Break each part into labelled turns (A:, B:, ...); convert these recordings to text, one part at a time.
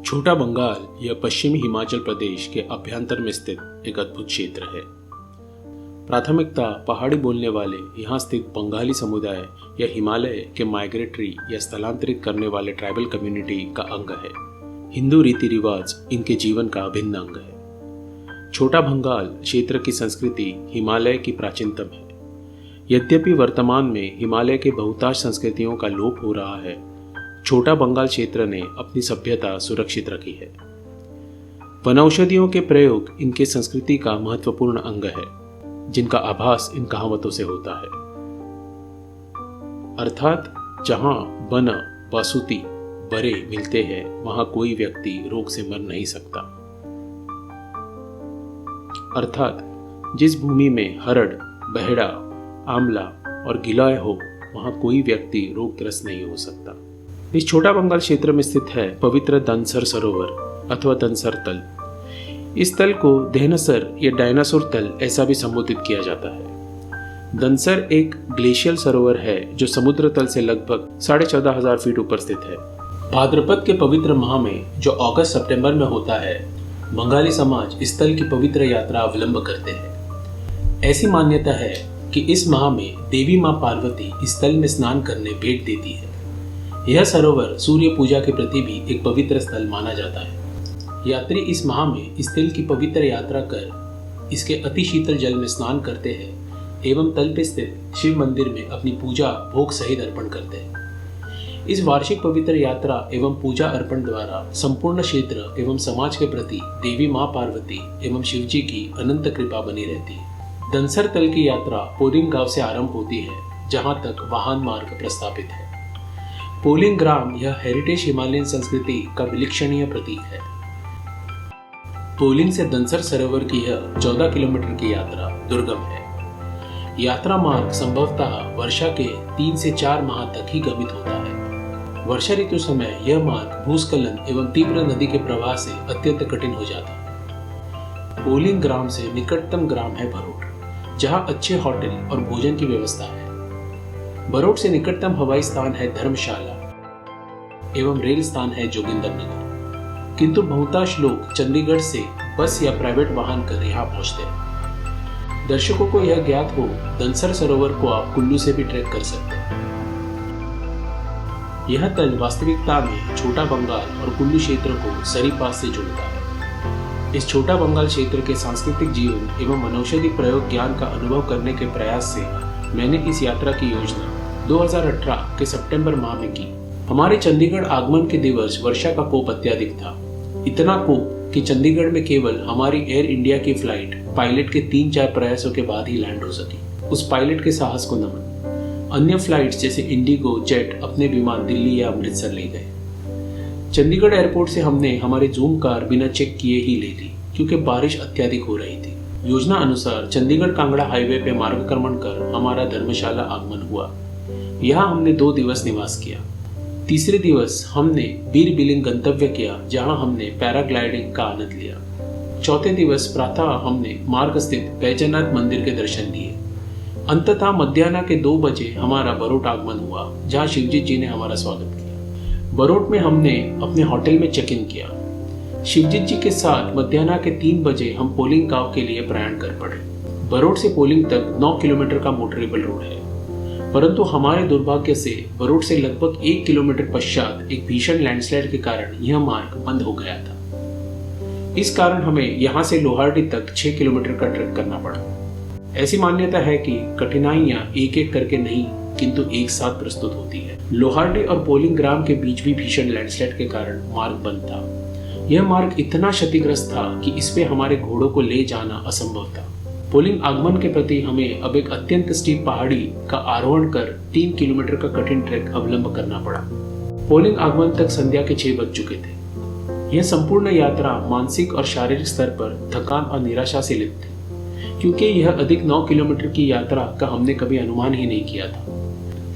A: छोटा बंगाल यह पश्चिमी हिमाचल प्रदेश के अभ्यंतर में स्थित एक अद्भुत क्षेत्र है। प्राथमिकता पहाड़ी बोलने वाले यहाँ स्थित बंगाली समुदाय या हिमालय के माइग्रेटरी या स्थलांतरित करने वाले ट्राइबल कम्युनिटी का अंग है। हिंदू रीति रिवाज इनके जीवन का अभिन्न अंग है। छोटा बंगाल क्षेत्र की संस्कृति हिमालय की प्राचीनतम है। यद्यपि वर्तमान में हिमालय के बहुतांश संस्कृतियों का लोप हो रहा है, छोटा बंगाल क्षेत्र ने अपनी सभ्यता सुरक्षित रखी है। वनौषधियों के प्रयोग इनके संस्कृति का महत्वपूर्ण अंग है, जिनका आभास इन कहावतों से होता है। अर्थात जहां वन वासुति बरे मिलते हैं, वहां कोई व्यक्ति रोग से मर नहीं सकता। अर्थात जिस भूमि में हरड़, बहेड़ा, आंवला और गिलॉय हो, वहां कोई व्यक्ति रोगग्रस्त नहीं हो सकता। इस छोटा बंगाल क्षेत्र में स्थित है पवित्र दनसर सरोवर अथवा दनसर तल। इस तल को देहनसर या डायनासोर तल ऐसा भी संबोधित किया जाता है। दनसर एक ग्लेशियल सरोवर है जो समुद्र तल से लगभग 14,500 फीट ऊपर स्थित है। भाद्रपद के पवित्र माह में जो अगस्त सितंबर में होता है, बंगाली समाज इस तल की पवित्र यात्रा अवलंब करते हैं। ऐसी मान्यता है कि इस माह में देवी मां पार्वती इस तल में स्नान करने भेंट देती है। यह सरोवर सूर्य पूजा के प्रति भी एक पवित्र स्थल माना जाता है। यात्री इस माह में इस तल की पवित्र यात्रा कर इसके अति शीतल जल में स्नान करते हैं एवं तल पे स्थित शिव मंदिर में अपनी पूजा भोग सहित अर्पण करते हैं। इस वार्षिक पवित्र यात्रा एवं पूजा अर्पण द्वारा संपूर्ण क्षेत्र एवं समाज के प्रति देवी मां पार्वती एवं शिव जी की अनंत कृपा बनी रहती है। दनसर तल की यात्रा पोलिंग गांव से आरंभ होती है, जहां तक वाहन मार्ग प्रस्तावित है। पोलिंग ग्राम यह हेरिटेज हिमालयन संस्कृति का विलक्षणीय प्रतीक है। पोलिंग से दनसर सरोवर की यह 14 किलोमीटर की यात्रा दुर्गम है। यात्रा मार्ग संभवतः वर्षा के 3 से 4 माह तक ही गमित होता है। वर्षा ऋतु समय यह मार्ग भूस्खलन एवं तीव्र नदी के प्रवाह से अत्यंत कठिन हो जाता है। पोलिंग ग्राम से निकटतम ग्राम है भरोट, जहां अच्छे होटल और भोजन की व्यवस्था है। भरोट से निकटतम हवाई स्थान है धर्मशाला एवं रेल स्थान है जोगिंदरनगर। किंतु बहुतांश लोग चंडीगढ़ से बस या प्राइवेट वाहन कर यहाँ पहुंचते हैं। दर्शकों को यह ज्ञात हो, दनसर सरोवर को आप कुल्लू से भी ट्रैक कर सकते हैं। यह तल वास्तविकता में छोटा बंगाल और कुल्लू क्षेत्र को सरीपास से जोड़ता है। इस छोटा बंगाल क्षेत्र के सांस्कृतिक जीवन एवं वनौषधि प्रयोग ज्ञान का अनुभव करने के प्रयास से मैंने इस यात्रा की योजना 2018 के सितंबर माह में की। हमारे चंडीगढ़ आगमन के दिवस वर्षा का कोप अत्यधिक था। इतना कोप कि चंडीगढ़ में केवल हमारी एयर इंडिया की फ्लाइट पायलट के 3-4 प्रयासों के बाद ही लैंड हो सकी। उस पायलट के साहस को नमन। अन्य फ्लाइट्स जैसे इंडिगो, जेट अपने विमान दिल्ली या अमृतसर ले गए। चंडीगढ़ एयरपोर्ट से हमने हमारी जूम कार बिना चेक किए ही ले ली, क्योंकि बारिश अत्यधिक हो रही थी। योजना अनुसार चंडीगढ़ कांगड़ा हाईवे पे मार्गक्रमण कर हमारा धर्मशाला आगमन हुआ। यहाँ हमने 2 दिवस निवास किया। तीसरे दिवस हमने बीर बिलिंग गंतव्य किया, जहाँ हमने पैराग्लाइडिंग का आनंद लिया। चौथे दिवस प्रातः हमने मार्ग स्थित बैजनाथ मंदिर के दर्शन लिए। अंततः मध्याह्न के 2 बजे हमारा बरोट आगमन हुआ, जहाँ शिवजी जी ने हमारा स्वागत किया। बरोट में हमने अपने होटल में चेक इन किया। शिवजीत जी के साथ मध्याह्न के 3 बजे हम पोलिंग गांव के लिए प्रयाण कर पड़े। बरोट से पोलिंग तक 9 किलोमीटर का मोटरेबल रोड है, परंतु हमारे दुर्भाग्य से बरोट से लगभग 1 किलोमीटर पश्चात एक भीषण लैंडस्लाइड के कारण यह मार्ग बंद हो गया था। इस कारण हमें यहाँ से लोहारडी तक 6 किलोमीटर का ट्रैक करना पड़ा। ऐसी मान्यता है कि कठिनाइयां एक एक करके नहीं, किंतु एक साथ प्रस्तुत होती है। लोहारडी और पोलिंग ग्राम के बीच भी भीषण लैंडस्लाइड के कारण मार्ग बंद था। यह मार्ग इतना क्षतिग्रस्त था कि इस पे हमारे घोड़ों को ले जाना असंभव था। पोलिंग आगमन के प्रति हमें अब एक अत्यंत स्टीप पहाड़ी का आरोहण कर 3 किलोमीटर का कठिन ट्रैक अवलंब करना पड़ा। पोलिंग आगमन तक संध्या के 6 बज चुके थे। यह संपूर्ण यात्रा मानसिक और शारीरिक स्तर पर थकान और निराशा से लिप्त थी, क्योंकि यह अधिक 9 किलोमीटर की यात्रा का हमने कभी अनुमान ही नहीं किया था।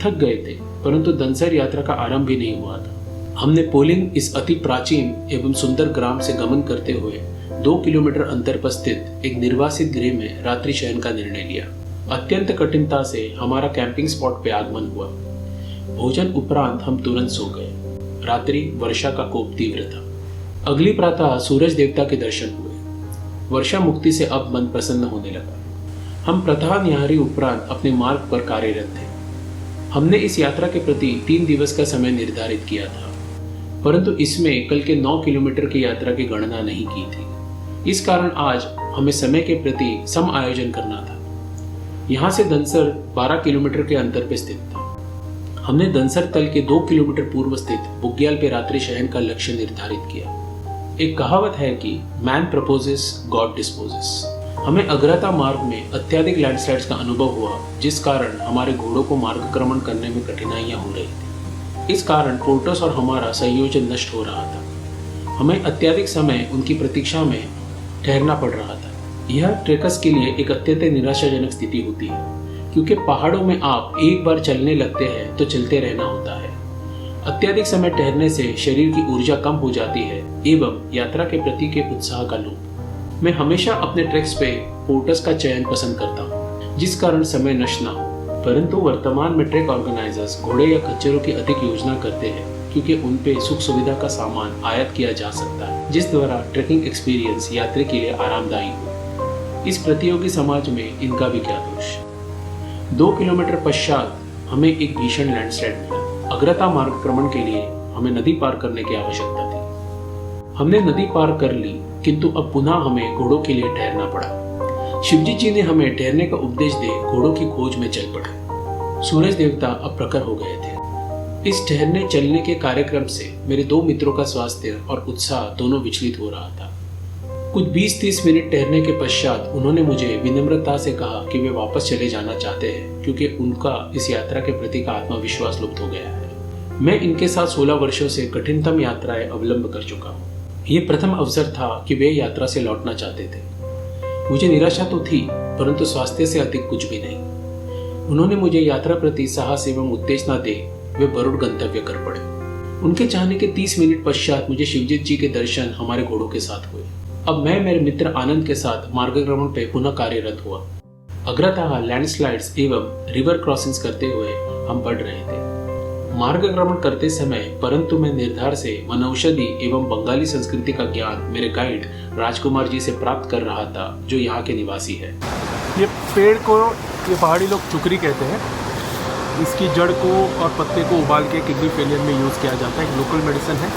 A: थक गए थे, परंतु दनसर यात्रा का आरंभ भी नहीं हुआ था। हमने पोलिंग इस अति प्राचीन एवं सुंदर ग्राम से गमन करते हुए 2 किलोमीटर अंतर पर स्थित एक निर्वासित गृह में रात्रि शयन का निर्णय लिया। अत्यंत कठिनता से हमारा कैंपिंग स्पॉट पे आगमन हुआ। भोजन उपरांत हम तुरंत सो गए। रात्रि वर्षा का कोप तीव्र था। अगली प्रातः सूरज देवता के दर्शन हुए। वर्षा मुक्ति से अब मन प्रसन्न होने लगा। हम प्रथा निहारी उपरांत अपने मार्ग पर कार्यरत थे। हमने इस यात्रा के प्रति 3 दिवस का समय निर्धारित किया था, परंतु इसमें कल के 9 किलोमीटर की यात्रा की गणना नहीं की थी। इस कारण आज हमें समय के प्रति सम आयोजन करना था। यहाँ से दनसर 12 किलोमीटर के अंतर पे स्थित था। हमने दनसर तल के 2 किलोमीटर पूर्व स्थित बुग्याल पे रात्रि शयन का लक्ष्य निर्धारित किया। एक कहावत है कि मैन प्रपोजेस गॉड डिस्पोजेस। हमें अग्रता मार्ग में अत्यधिक लैंडस्लाइड्स का अनुभव हुआ, जिस कारण हमारे घोड़ों को मार्गक्रमण करने में कठिनाइयां हो रही थी। इस कारण पोर्टस और हमारा संयोजन नष्ट हो रहा था। हमें अत्यधिक समय उनकी प्रतीक्षा में ठहरना पड़ रहा था। यह ट्रेकर्स के लिए एक अत्यंत निराशाजनक स्थिति होती है, क्योंकि पहाड़ों में आप एक बार चलने लगते हैं तो चलते रहना होता है। अत्यधिक समय ठहरने से शरीर की ऊर्जा कम हो जाती है एवं यात्रा के प्रति के उत्साह का लोप। मैं हमेशा अपने ट्रैक्स पे पोर्टर्स का चयन पसंद करता हूँ, जिस कारण समय नष्ट ना हो। परंतु वर्तमान में ट्रैक ऑर्गेनाइजर्स घोड़े या खच्चरों की अधिक योजना करते हैं, क्योंकि उन पे सुख सुविधा का सामान आयात किया जा सकता है, जिस द्वारा ट्रैकिंग एक्सपीरियंस यात्री के लिए आरामदायी हो। इस प्रतियोगी समाज में इनका भी क्या दोष। 2 किलोमीटर पश्चात हमें एक भीषण लैंडस्लाइड मिला। अग्रता मार्गक्रमण के लिए हमें नदी पार करने की आवश्यकता थी। हमने नदी पार कर ली, किंतु अब पुनः हमें घोड़ों के लिए ठहरना पड़ा। शिवजी जी ने हमें ठहरने का उपदेश दे घोड़ों की खोज में चल पड़े। सूरज देवता अब प्रखर हो गए थे। इस ठहरने चलने के कार्यक्रम से मेरे 2 मित्रों का स्वास्थ्य और उत्साह दोनों विचलित हो रहा था। कुछ 20-30 मिनट ठहरने के पश्चात उन्होंने मुझे विनम्रता से कहा कि वे वापस चले जाना चाहते हैं, क्योंकि उनका इस यात्रा के प्रति का आत्मविश्वास लुप्त हो गया है। मैं इनके साथ 16 वर्षों से कठिनतम यात्राएं अवलंब कर चुका हूँ। ये प्रथम अवसर था कि वे यात्रा से लौटना चाहते थे। मुझे निराशा तो थी, परंतु स्वास्थ्य से अधिक कुछ भी नहीं। उन्होंने मुझे यात्रा प्रति साहस एवं उत्तेजना दे वे बरुड़ गंतव्य कर पड़े। उनके चाहने के 30 मिनट पश्चात मुझे शिवजीत जी के दर्शन हमारे घोड़ों के साथ हुए। अब मैं मेरे मित्र आनंद के साथ मार्गक्रमण पे पुनः कार्यरत हुआ। अग्रतः लैंडस्लाइड्स एवं रिवर क्रॉसिंग्स करते हुए हम बढ़ रहे थे। मार्गक्रमण करते समय परंतु मैं निर्धार से वनौषधि एवं बंगाली संस्कृति का ज्ञान मेरे गाइड राजकुमार जी से प्राप्त कर रहा था, जो यहाँ के निवासी है।
B: ये पेड़ को ये पहाड़ी लोग चुकरी कहते हैं। इसकी जड़ को और पत्ते को उबाल के किडनी फेलियर में यूज़ किया जाता है। एक लोकल मेडिसिन है।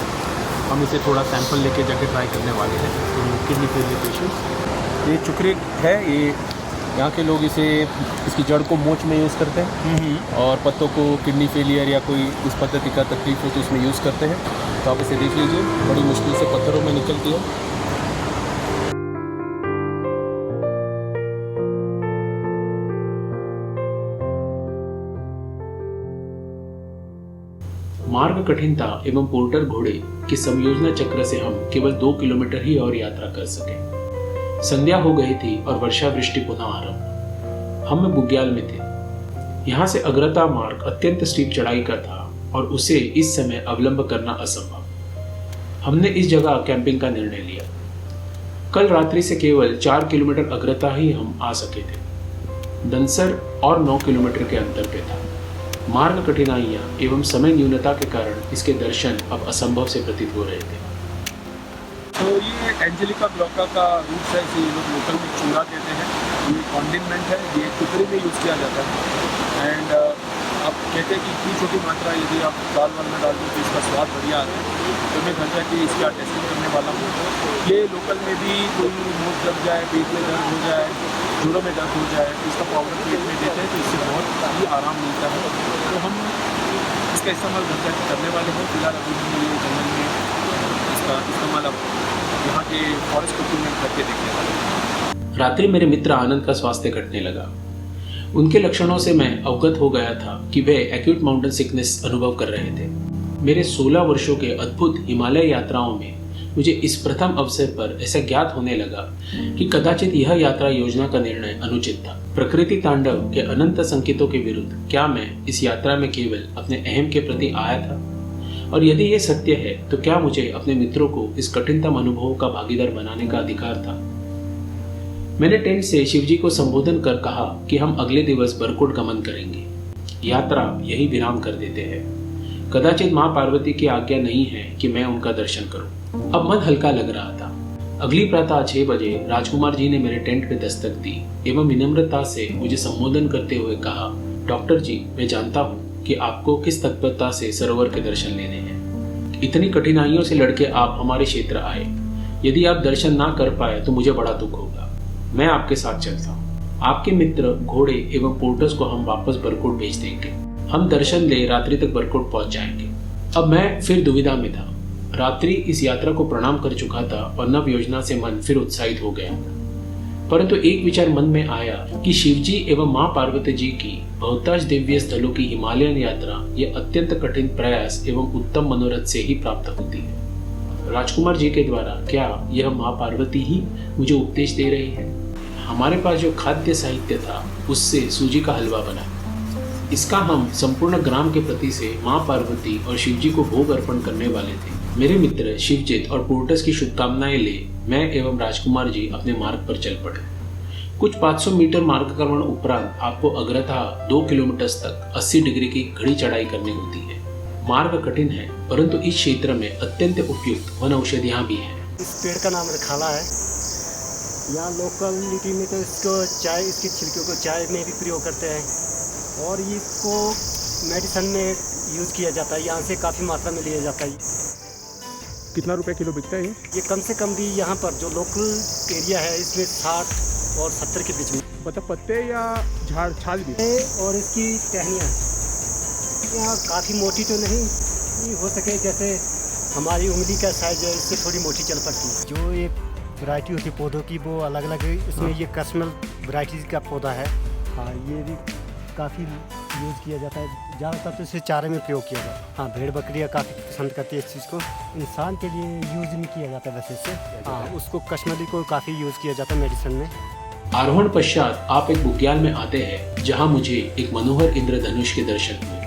B: हम इसे थोड़ा सैंपल लेके जाके ट्राई करने वाले हैं किडनी फेलियर पेशेंट्स। ये चुकरी है। ये यहाँ के लोग इसकी जड़ को मोच में यूज़ करते हैं और पत्तों को किडनी फेलियर या कोई इस पद्धति का तकलीफ हो तो उसमें यूज़ करते हैं। तो आप इसे देख लीजिए, बड़ी मुश्किल से पत्थरों में निकलती है।
A: मार्ग कठिनता एवं पोर्टर घोड़े की संयोजना चक्र से हम केवल 2 किलोमीटर ही और यात्रा कर सके। संध्या हो गई थी और वर्षा वृष्टि पुनः आरंभ। हम बुग्याल में थे। यहाँ से अग्रता मार्ग अत्यंत स्टीप चढ़ाई का था और उसे इस समय अवलंब करना असंभव। हमने इस जगह कैंपिंग का निर्णय लिया। कल रात्रि से केवल 4 किलोमीटर अग्रता ही हम आ सके थे। दनसर और 9 किलोमीटर के अंतर पे था। मार्ग कठिनाइयाँ एवं समय न्यूनता के कारण इसके दर्शन अब असंभव से प्रतीत हो रहे थे।
B: तो ये एंजेलिका ग्लॉका का रूट है, इसे लोग लोकल में चूड़ा कहते हैं। ये कॉन्डिनमेंट है, ये टुकड़ी में यूज़ किया जाता है। एंड आप कहते हैं कि इतनी छोटी मात्रा यदि आप दाल वाल में डाल दो तो इसका स्वाद बढ़िया आता है। तो मैं घर जाके इसका टेस्टिंग करने वाला हूँ। ये लोकल में भी कोई मोच लग जाए, पेट में दर्द हो जाए, जोड़ों में दर्द हो जाए तो इसका पाउडर पेट में देते हैं, तो इससे बहुत ही आराम मिलता है। तो हम इसका इस्तेमाल घर जाके करने वाले हैं। फिलहाल अभी हम ये जंगल में इसका इस्तेमाल अब यहाँ के फॉरेस्ट कुकिंग में करके देखने वाले हैं।
A: रात्रि मेरे मित्र आनंद का स्वास्थ्य घटने लगा। उनके लक्षणों से मैं अवगत हो गया था कि वे एक्यूट माउंटेन सिकनेस अनुभव कर रहे थे। मेरे 16 वर्षों के अद्भुत हिमालय यात्राओं में मुझे इस प्रथम अवसर पर ऐसा ज्ञात होने लगा कि कदाचित यह यात्रा योजना का निर्णय अनुचित था। प्रकृति तांडव के अनंत संकेतों के विरुद्ध क्या मैं इस यात्रा में केवल अपने अहम के प्रति आया था? और यदि ये सत्य है तो क्या मुझे अपने मित्रों को इस कठिनतम अनुभव का भागीदार बनाने का अधिकार था? मैंने टेंट से शिवजी को संबोधन कर कहा कि हम अगले दिवस बरकोट गमन करेंगे। यात्रा यही विराम कर देते हैं। कदाचित माँ पार्वती की आज्ञा नहीं है कि मैं उनका दर्शन करूं। अब मन हल्का लग रहा था। अगली प्रातः 6 बजे राजकुमार जी ने मेरे टेंट पे दस्तक दी एवं विनम्रता से मुझे संबोधन करते हुए कहा, डॉक्टर जी, मैं जानता हूँ कि आपको किस तत्परता से सरोवर के दर्शन लेने हैं। इतनी कठिनाइयों से लड़के आप हमारे क्षेत्र आए। यदि आप दर्शन ना कर पाए तो मुझे बड़ा दुख होगा। मैं आपके साथ चलता हूँ। आपके मित्र, घोड़े एवं पोर्टर्स को हम वापस बरकोट भेज देंगे। हम दर्शन ले रात्रि तक बरकोट पहुंच जाएंगे। अब मैं फिर दुविधा में था। रात्रि इस यात्रा को प्रणाम कर चुका था और नव योजना से मन फिर उत्साहित हो गया था। परंतु एक विचार मन में आया कि शिवजी एवं माँ पार्वती जी की बहुतांश दिव्य स्थलों की हिमालयन यात्रा यह अत्यंत कठिन प्रयास एवं उत्तम मनोरथ से ही प्राप्त होती है। राजकुमार जी के द्वारा क्या यह माँ पार्वती ही मुझे उपदेश दे रही है? हमारे पास जो खाद्य साहित्य था उससे सूजी का हलवा बना। इसका हम संपूर्ण ग्राम के प्रति से माँ पार्वती और शिवजी को भोग अर्पण करने वाले थे। मेरे मित्र शिवजित और पोर्टस की शुभकामनाएं ले मैं एवं राजकुमार जी अपने मार्ग पर चल पड़े। कुछ 500 मीटर मार्गक्रमण उपरांत आपको अग्रतः 2 किलोमीटर तक 80 डिग्री की घड़ी चढ़ाई करनी होती है। मार्ग कठिन है, परंतु इस क्षेत्र में अत्यंत उपयुक्त वन औषधियाँ भी हैं।
C: इस पेड़ का नाम रखाला है। यहाँ लोकलिटी में तो इसको चाय, इसकी छिलके को चाय में भी प्रयोग करते हैं और इसको मेडिसिन में यूज़ किया जाता है। यहाँ से काफ़ी मात्रा में लिया जाता है।
B: कितना रुपए किलो बिकता है
C: ये कम से कम भी यहाँ पर जो लोकल एरिया है इसमें 60 और 70 के बीच में।
B: मतलब पत्ते या झाड़ छाल भी?
C: और इसकी टहनियाँ यहाँ काफ़ी मोटी तो नहीं हो सके, जैसे हमारी उंगली का साइज है, इससे थोड़ी मोटी चल पड़ती है। जो एक वैरायटी होती है पौधों की वो अलग अलग है। इसमें ये कस्मल वैरायटीज़ का पौधा है। हाँ, ये भी काफ़ी यूज़ किया जाता है। ज़्यादातर तो इसे चारे में प्रयोग किया जाता है। हाँ, भेड़ बकरियाँ काफ़ी पसंद करती है इस चीज़ को। इंसान के लिए यूज़ नहीं किया जाता वैसे इससे। हाँ, उसको कश्मीरी को काफ़ी यूज़ किया जाता है मेडिसिन में।
A: आरोहण पश्चात आप एक बुग्याल में आते हैं जहां मुझे एक मनोहर इंद्रधनुष के दर्शन हुए।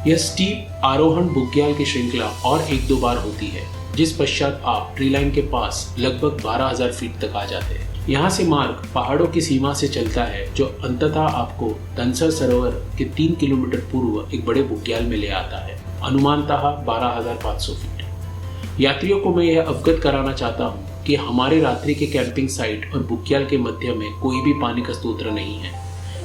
A: यह स्टीप आरोहण बुग्याल की श्रृंखला और 1-2 बार होती है, जिस पश्चात आप ट्री लाइन के पास लगभग 12,000 फीट तक आ जाते हैं। यहाँ से मार्ग पहाड़ों की सीमा से चलता है जो अंततः आपको धनसर सरोवर के 3 किलोमीटर पूर्व एक बड़े बुग्याल में ले आता है, अनुमानतः 12,500 फीट। यात्रियों को मैं यह अवगत कराना चाहता हूँ कि हमारे रात्रि के कैंपिंग साइट और बुग्याल के मध्य में कोई भी पानी का स्रोत नहीं है।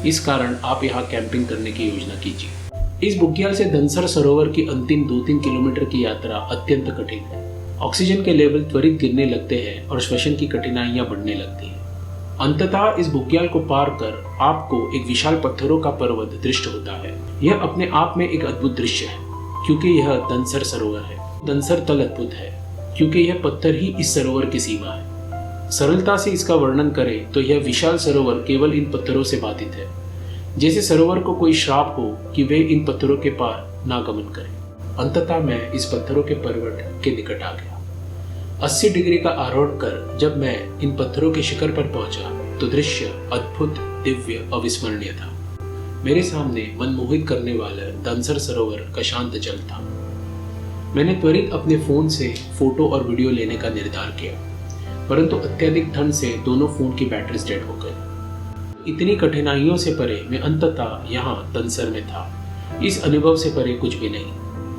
A: इस कारण आप यहाँ कैंपिंग करने की योजना कीजिए। इस बुग्याल से धनसर सरोवर की अंतिम 2-3 किलोमीटर की यात्रा अत्यंत कठिन है। ऑक्सीजन के लेवल त्वरित गिरने लगते हैं और श्वसन की कठिनाइयां बढ़ने लगती हैं। अंततः इस बुग्याल को पार कर आपको एक विशाल पत्थरों का पर्वत दृष्ट होता है। यह अपने आप में एक अद्भुत दृश्य है क्योंकि यह धनसर सरोवर है। धनसर तल अद्भुत है क्योंकि यह पत्थर ही इस सरोवर की सीमा है। सरलता से इसका वर्णन करें तो यह विशाल सरोवर केवल इन पत्थरों से बाधित है, जैसे सरोवर को कोई श्राप हो कि वे इन पत्थरों के पार नागमन करें। अंततः मैं इस पत्थरों के पर्वत के निकट आ गया। 80 डिग्री का आरोहण कर जब मैं इन पत्थरों के शिखर पर पहुंचा तो दृश्य अद्भुत, दिव्य, अविस्मरणीय था। मेरे सामने मनमोहित करने वाला धनसर सरोवर का शांत जल था। मैंने त्वरित अपने फोन से फोटो और वीडियो लेने का निर्धार किया, परंतु अत्यधिक ठंड से दोनों फोन की बैटरीज डेड हो गई। इतनी कठिनाइयों से परे मैं अंततः यहाँ धनसर में था। इस अनुभव से परे कुछ भी नहीं।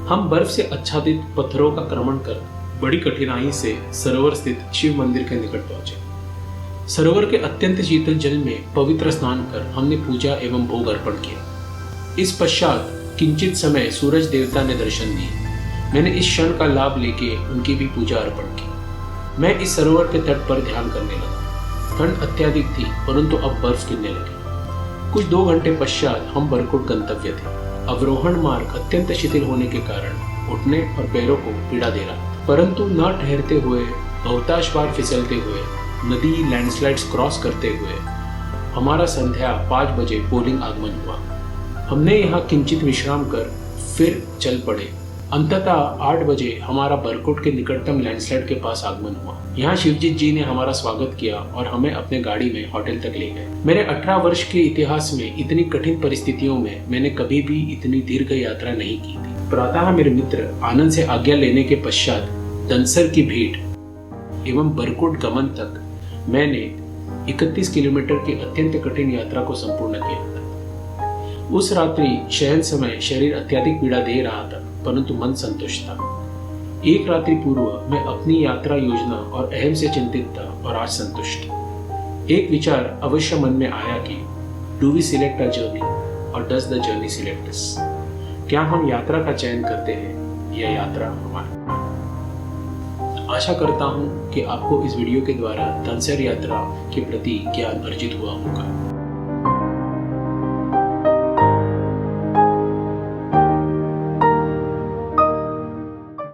A: हम बर्फ से आच्छादित पत्थरों का क्रमण कर बड़ी कठिनाई से सरोवर स्थित शिव मंदिर के निकट पहुंचे। सरोवर के अत्यंत शीतल जल में पवित्र स्नान कर हमने पूजा एवं भोग अर्पण किया। इस पश्चात किंचित समय सूरज देवता ने दर्शन दिए। मैंने इस क्षण का लाभ लेके उनकी भी पूजा अर्पण की। मैं इस सरोवर के तट पर ध्यान करने लगा। ठंड अत्यधिक थी, परंतु अब बर्फ गिरने लगी। कुछ 2 घंटे पश्चात हम बरकोट गंतव्य थे। अवरोहण मार्ग अत्यंत शिथिल होने के कारण घुटने और पैरों को पीड़ा दे रहा था, परंतु न ठहरते हुए, बहुतांश बार फिसलते हुए, नदी लैंडस्लाइड्स क्रॉस करते हुए हमारा संध्या 5 बजे पोलिंग आगमन हुआ। हमने यहाँ किंचित विश्राम कर फिर चल पड़े। अंततः 8 बजे हमारा बरकोट के निकटतम लैंडस्लाइड के पास आगमन हुआ। यहाँ शिवजीत जी ने हमारा स्वागत किया और हमें अपने गाड़ी में होटल तक ले गए। मेरे 18 वर्ष के इतिहास में इतनी कठिन परिस्थितियों में मैंने कभी भी इतनी दीर्घ यात्रा नहीं की थी। प्रातः मेरे मित्र आनंद से आज्ञा लेने के पश्चात धनसर की भेंट एवं बरकोट गमन तक मैंने 31 किलोमीटर की अत्यंत कठिन यात्रा को संपूर्ण किया था। उस रात्रि शयन समय शरीर अत्यधिक पीड़ा दे रहा था। परंतु मन संतुष्ट था। एक रात्रि पूर्व मैं अपनी यात्रा योजना और अहम से चिंतित था और आज संतुष्ट। एक विचार अवश्य मन में आया कि do we select a journey और does the journey select us? क्या हम यात्रा का चयन करते हैं या यात्रा हमारा? आशा करता हूं कि आपको इस वीडियो के द्वारा धनसर यात्रा के प्रति ज्ञान अर्जित हुआ होगा।